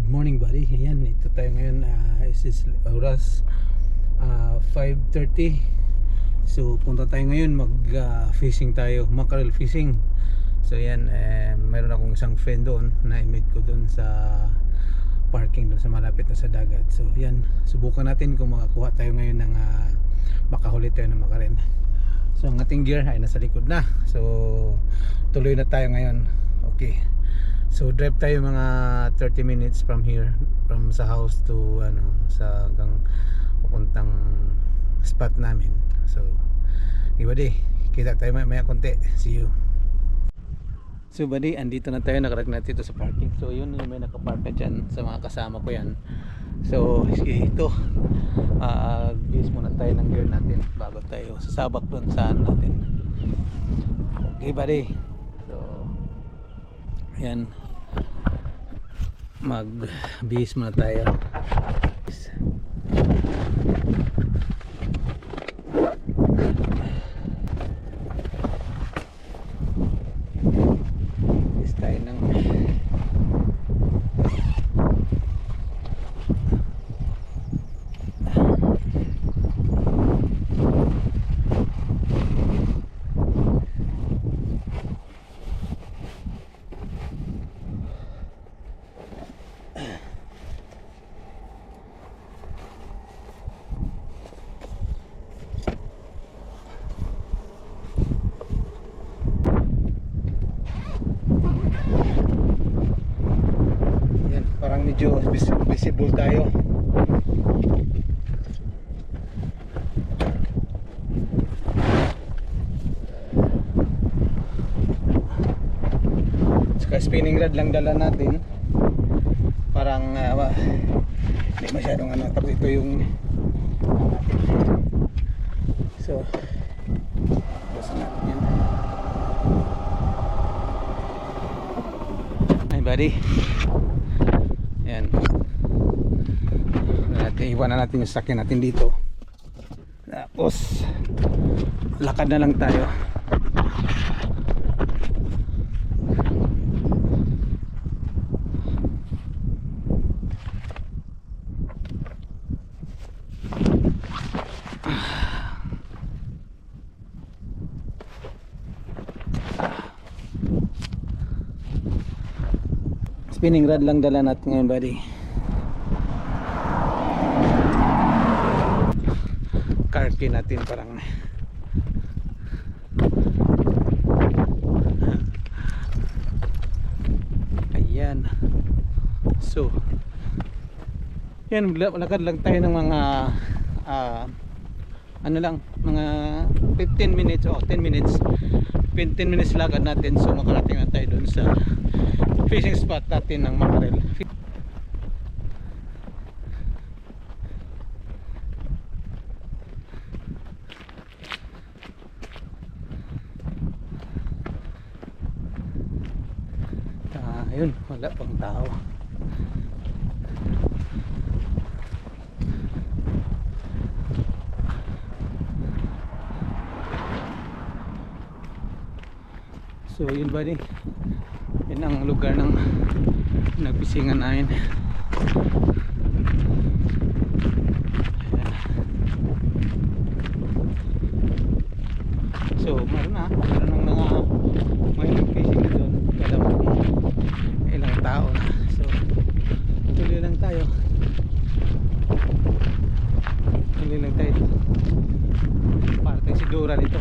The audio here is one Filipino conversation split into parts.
Good morning buddy. Ayan, ito tayo ngayon. Is oras 5:30. So punta tayo ngayon, mag fishing tayo, mackerel fishing. So ayan, meron akong isang friend doon na i-meet ko doon sa parking doon sa malapit na sa dagat. So ayan, subukan natin kung makakuha tayo ngayon ng makahuli tayo ng mackerel. So ang ating gear ay nasa likod na. So tuloy na tayo ngayon. Okay. So drive tayo mga 30 minutes from here, from sa house to sa hanggang pupuntang spot namin. So buddy, kita tayo maya konti. See you. So buddy, andito na tayo, nakarag na dito sa parking. So yun, yung may nakapark na dyan, sa mga kasama ko yan. So ito, bis muna tayo ng gear natin bago tayo sasabak doon sa natin. Okay buddy, so yan, mag-bihis muna tayo. Bihis tayo ng parang medyo visible tayo. Saka spinning rod lang dala natin. Parang hindi masyadong tapos ito yung so basta natin yan. Ay buddy, yan, iwan na natin yung sakyan natin dito, tapos lakad na lang tayo. Spinning rod lang dala natin ngayon buddy. Car key natin parang ayan. So yan, lakad lang tayo ng mga mga 15 minutes o 10 minutes 15 minutes lakad natin. So makarating na tayo dun sa fishing spot natin ng mackerel. Ayun, wala pang tao. So yun buddy, yan ang lugar ng nagpisingan namin. So meron ng mga nagfishing na doon. Alam mo kung ilang tao na. So tuloy lang tayo, para tayo sigura nito.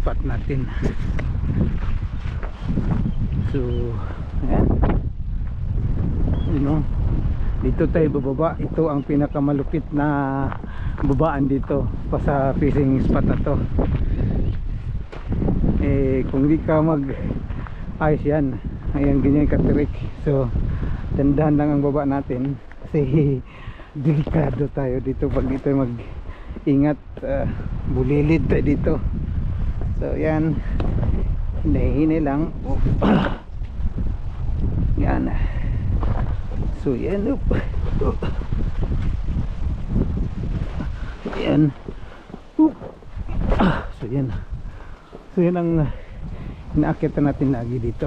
Spot natin. So ayan, dito tayo bababa. Ito ang pinakamalupit na babaan dito pa sa fishing spot na to. Kung di ka mag ayos yan, ayan, ganyan katirik. So dandahan lang ang baba natin kasi delikado tayo dito pag dito mag ingat, bulilid tayo dito. So yan, hinahinay lang. Yan. So yan. Yan. So yan. So yan ang inaakyatan natin lagi dito.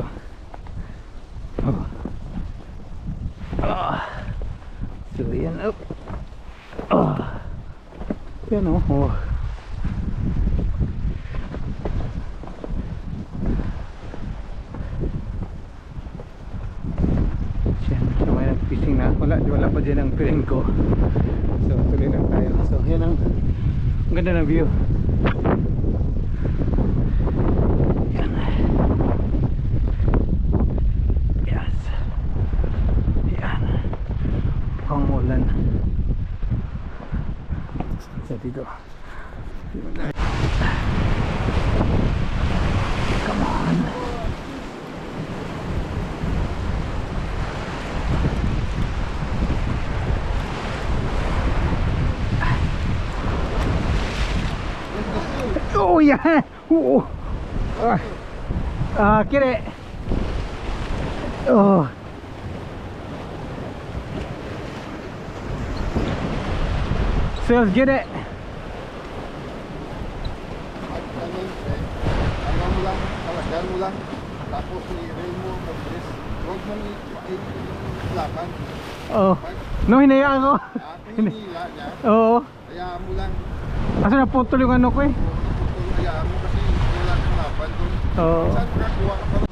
So yan. Yan oh. May nag-fishing na. Wala pa dyan ang friend ko. So tuloy lang tayo. So yan ang ganda ng view. Yan. Yes. Yan. Pangulan. So dito. Come on. Oh yeah. Get it. Oh. So get it. Ano lang, talagaan mo lang. Tapos i-rail mo, mag-dress. Huwag mong i-lakan. Oh. No, hinayaan ko. Hinila niya, Oo. hayaan mo lang. Asa na putol yung ano ko eh. Hayaan mo kasi wala kang laban doon. Oo. Saan ka kuha ka pa rin?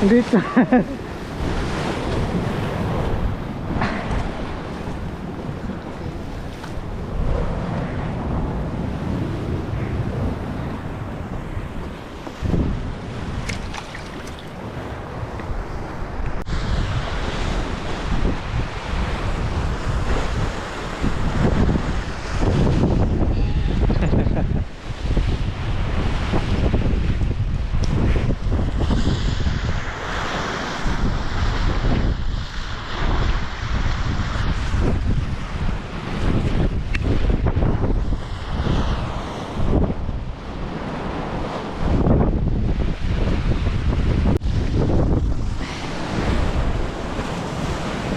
Dito.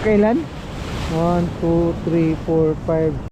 Kailan? 1, 2, 3, 4, 5